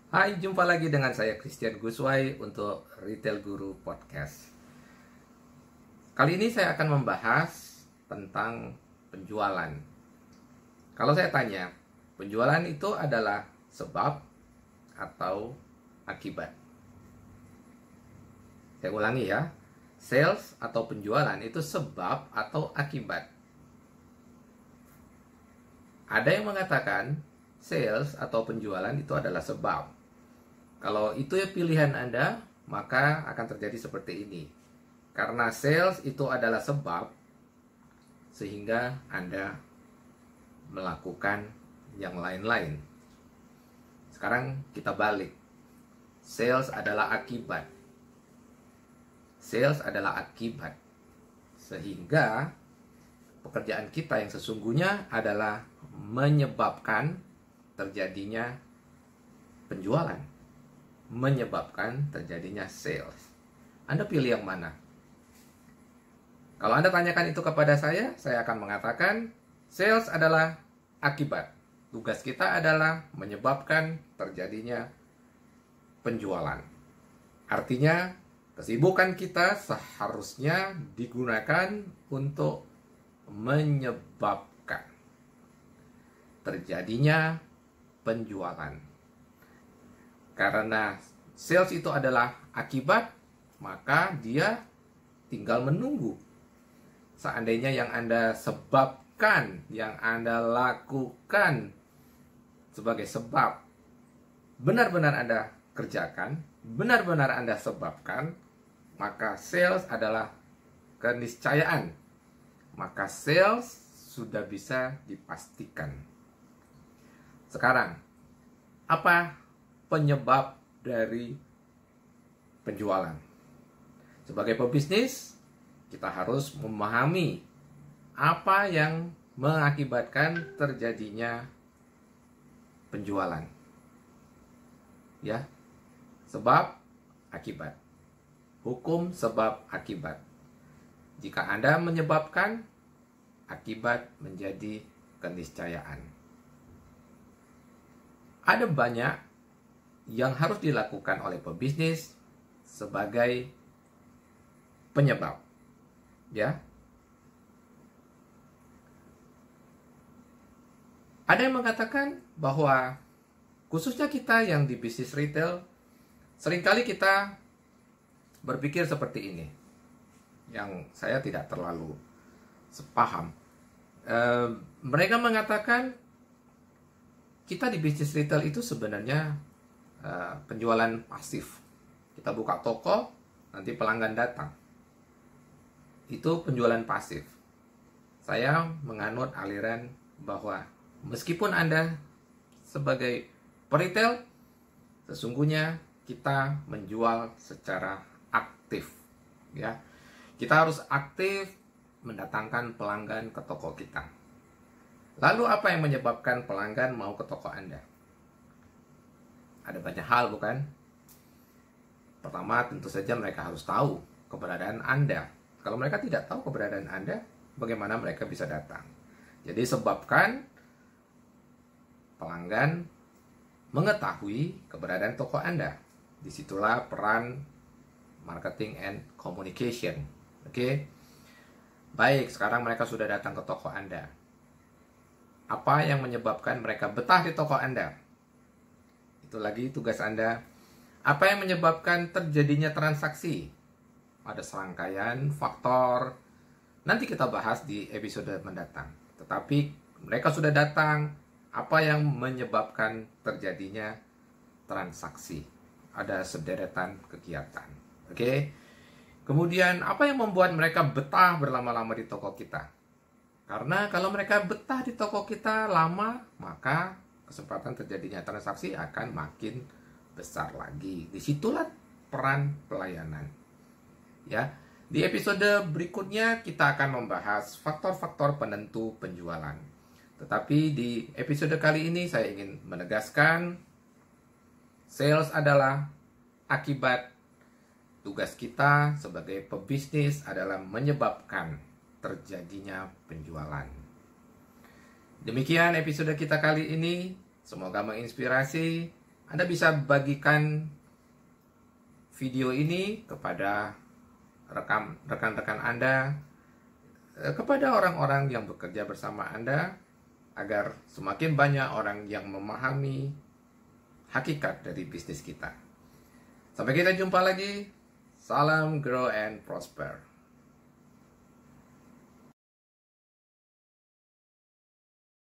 Hai, jumpa lagi dengan saya Christian Guswai untuk Retail Guru Podcast. Kali ini saya akan membahas tentang penjualan. Kalau saya tanya, penjualan itu adalah sebab atau akibat? Saya ulangi ya, sales atau penjualan itu sebab atau akibat? Ada yang mengatakan sales atau penjualan itu adalah sebab. Kalau itu ya pilihan Anda, maka akan terjadi seperti ini. Karena sales itu adalah sebab, sehingga Anda melakukan yang lain-lain. Sekarang kita balik. Sales adalah akibat. Sales adalah akibat. Sehingga pekerjaan kita yang sesungguhnya adalah menyebabkan terjadinya penjualan, menyebabkan terjadinya sales. Anda pilih yang mana? Kalau Anda tanyakan itu kepada saya akan mengatakan sales adalah akibat. Tugas kita adalah menyebabkan terjadinya penjualan. Artinya, kesibukan kita seharusnya digunakan untuk menyebabkan terjadinya penjualan. Karena sales itu adalah akibat, maka dia tinggal menunggu. Seandainya yang Anda sebabkan, yang Anda lakukan sebagai sebab, benar-benar Anda kerjakan, benar-benar Anda sebabkan, maka sales adalah keniscayaan. Maka sales sudah bisa dipastikan. Sekarang, apa penyebab dari penjualan? Sebagai pebisnis, kita harus memahami apa yang mengakibatkan terjadinya penjualan. Ya, sebab akibat. Hukum sebab akibat. Jika Anda menyebabkan, akibat menjadi keniscayaan. Ada banyak yang harus dilakukan oleh pebisnis sebagai penyebab. Ya. Ada yang mengatakan bahwa khususnya kita yang di bisnis retail, seringkali kita berpikir seperti ini. Yang saya tidak terlalu sepaham. Mereka mengatakan kita di bisnis retail itu sebenarnya penjualan pasif. Kita buka toko, nanti pelanggan datang. Itu penjualan pasif. Saya menganut aliran bahwa meskipun Anda sebagai peritel, sesungguhnya kita menjual secara aktif. Ya, kita harus aktif mendatangkan pelanggan ke toko kita. Lalu apa yang menyebabkan pelanggan mau ke toko Anda? Ada banyak hal, bukan? Pertama, tentu saja mereka harus tahu keberadaan Anda. Kalau mereka tidak tahu keberadaan Anda, bagaimana mereka bisa datang? Jadi sebabkan pelanggan mengetahui keberadaan toko Anda. Disitulah peran marketing and communication. Oke? Baik, sekarang mereka sudah datang ke toko Anda. Apa yang menyebabkan mereka betah di toko Anda? Itu lagi tugas Anda. Apa yang menyebabkan terjadinya transaksi? Ada serangkaian faktor. Nanti kita bahas di episode mendatang. Tetapi mereka sudah datang. Apa yang menyebabkan terjadinya transaksi? Ada sederetan kegiatan. Oke? Kemudian apa yang membuat mereka betah berlama-lama di toko kita? Karena kalau mereka betah di toko kita lama, maka kesempatan terjadinya transaksi akan makin besar lagi. Disitulah peran pelayanan. Ya, di episode berikutnya kita akan membahas faktor-faktor penentu penjualan. Tetapi di episode kali ini saya ingin menegaskan sales adalah akibat. Tugas kita sebagai pebisnis adalah menyebabkan terjadinya penjualan. Demikian episode kita kali ini. Semoga menginspirasi. Anda bisa bagikan video ini kepada rekan-rekan Anda, kepada orang-orang yang bekerja bersama Anda, agar semakin banyak orang yang memahami hakikat dari bisnis kita. Sampai kita jumpa lagi. Salam grow and prosper.